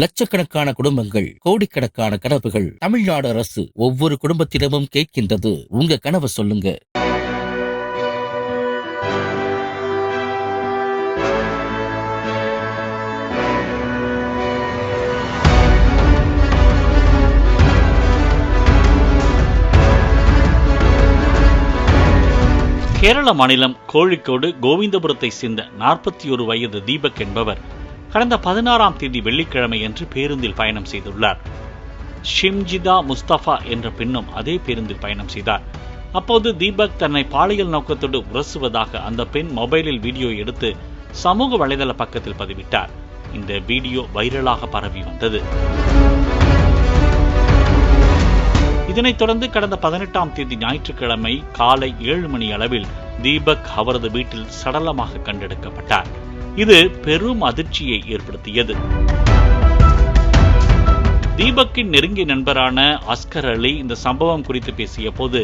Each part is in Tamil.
லட்சக்கணக்கான குடும்பங்கள், கோடிக்கணக்கான கனவுகள். தமிழ்நாடு அரசு ஒவ்வொரு குடும்பத்திடமும் கேட்கின்றது, உங்க கனவை சொல்லுங்க. கேரள மாநிலம் கோழிக்கோடு கோவிந்தபுரத்தை சேர்ந்த 41 வயது தீபக் என்பவர் கடந்த 16ஆம் தேதி வெள்ளிக்கிழமை அன்று பேருந்தில் பயணம் செய்துள்ளார். ஷிம்ஜிதா முஸ்தபா என்ற பெண்ணும் அதே பேருந்தில் பயணம் செய்தார். அப்போது தீபக் தன்னை பாலியல் நோக்கத்தோடு உரசுவதாக அந்த பெண் மொபைலில் வீடியோ எடுத்து சமூக வலைதள பக்கத்தில் பதிவிட்டார். இந்த வீடியோ வைரலாக பரவி வந்தது. இதனைத் தொடர்ந்து கடந்த 18ஆம் தேதி ஞாயிற்றுக்கிழமை காலை 7 மணி அளவில் தீபக் அவரது வீட்டில் சடலமாக கண்டெடுக்கப்பட்டார். இது பெரும் அதிர்ச்சியை ஏற்படுத்தியது. தீபக்கின் நெருங்கிய நண்பரான அஸ்கர் அலி இந்த சம்பவம் குறித்து பேசிய போது,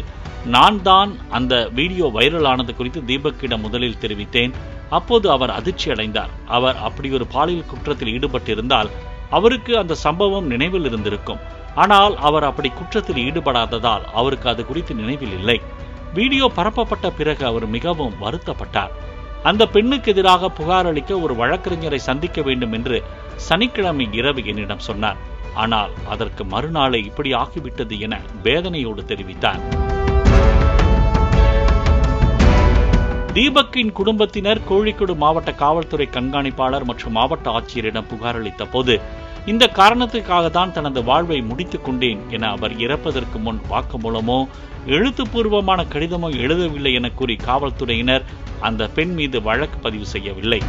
நான் தான் அந்த வீடியோ வைரலானது குறித்து தீபக்கிடம் முதலில் தெரிவித்தேன். அப்போது அவர் அதிர்ச்சி அடைந்தார். அவர் அப்படி ஒரு பாலியல் குற்றத்தில் ஈடுபட்டிருந்தால் அவருக்கு அந்த சம்பவம் நினைவில் இருந்திருக்கும். ஆனால் அவர் அப்படி குற்றத்தில் ஈடுபடாததால் அவருக்கு அது குறித்து நினைவில் இல்லை. வீடியோ பரப்பப்பட்ட பிறகு அவர் மிகவும் வருத்தப்பட்டார். அந்த பெண்ணுக்கு எதிராக புகார் அளிக்க ஒரு வழக்கறிஞரை சந்திக்க வேண்டும் என்று சனிக்கிழமை இரவு என்னிடம் சொன்னார். ஆனால் அதற்கு மறுநாளே இப்படி ஆகிவிட்டது என வேதனையோடு தெரிவித்தார். தீபக்கின் குடும்பத்தினர் கோழிக்கோடு மாவட்ட காவல்துறை கண்காணிப்பாளர் மற்றும் மாவட்ட ஆட்சியரிடம் புகார் அளித்த போது, இந்த காரணத்துக்காக தான் தனது வாழ்வை முடித்துக் கொண்டேன் என அவர் இறப்பதற்கு முன் வாக்குமூலமோ எழுத்துப்பூர்வமான கடிதமோ எழுதவில்லை என கூறி காவல்துறையினர் அந்த பெண் மீது வழக்கு பதிவு செய்யவில்லை.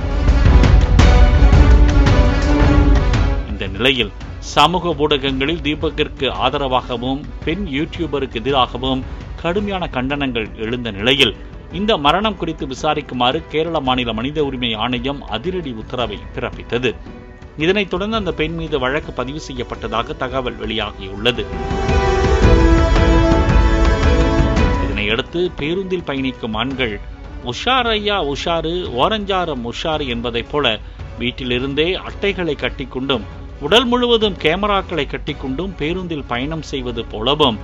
இந்த நிலையில் சமூக ஊடகங்களில் தீபக்கிற்கு ஆதரவாகவும் பெண் யூடியூபருக்கு எதிராகவும் கடுமையான கண்டனங்கள் எழுந்த நிலையில் இந்த மரணம் குறித்து விசாரிக்குமாறு கேரள மாநில மனித உரிமை ஆணையம் அதிரடி உத்தரவை பிறப்பித்தது. இதனைத் தொடர்ந்து அந்த பெண் மீது வழக்கு பதிவு செய்யப்பட்டதாக தகவல் வெளியாகியுள்ளது. இதனையடுத்து பேருந்தில் பயணிக்கும் ஆண்கள் உஷாரையா உஷாரு, ஓரஞ்சாரம் உஷாரு என்பதைப் போல வீட்டிலிருந்தே அட்டைகளை கட்டிக்கொண்டும் உடல் முழுவதும் கேமராக்களை கட்டிக்கொண்டும் பேருந்தில் பயணம் செய்வது போலவும்,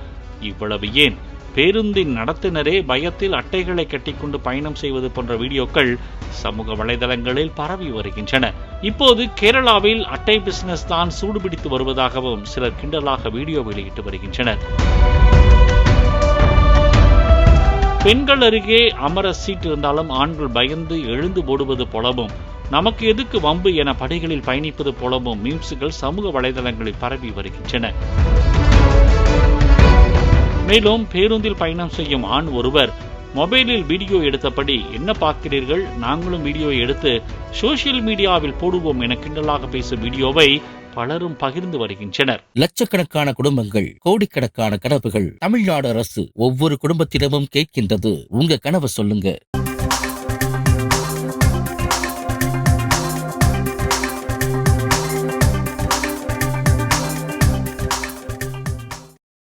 இவ்வளவு ஏன் பேருந்தின் நடத்துனரே பயத்தில் அட்டைகளை கட்டிக்கொண்டு பயணம் செய்வது போன்ற வீடியோக்கள் சமூக வலைதளங்களில் பரவி வருகின்றன. இப்போது கேரளாவில் அட்டை பிசினஸ் தான் சூடுபிடித்து வருவதாகவும் சிலர் கிண்டலாக வீடியோ வெளியிட்டு வருகின்றனர். பெண்கள் அருகே அமர சீட் இருந்தாலும் ஆண்கள் பயந்து எழுந்து போடுவது போலவும், நமக்கு எதுக்கு வம்பு என படிகளில் பயணிப்பது போலவும் மீம்ஸ்கள் சமூக வலைதளங்களில் பரவி வருகின்றன. மேலும் பேருந்தில் பயணம் செய்யும் ஆண் ஒருவர் மொபைலில் வீடியோ எடுத்தபடி, என்ன பார்க்கிறீர்கள், நாங்களும் வீடியோ எடுத்து சோசியல் மீடியாவில் போடுவோம் என கிண்டலாக பேசும் வீடியோவை பலரும் பகிர்ந்து வருகின்றனர். லட்சக்கணக்கான குடும்பங்கள், கோடிக்கணக்கான கனவுகள். தமிழ்நாடு அரசு ஒவ்வொரு குடும்பத்திடமும் கேட்கின்றது, உங்க கனவை சொல்லுங்க.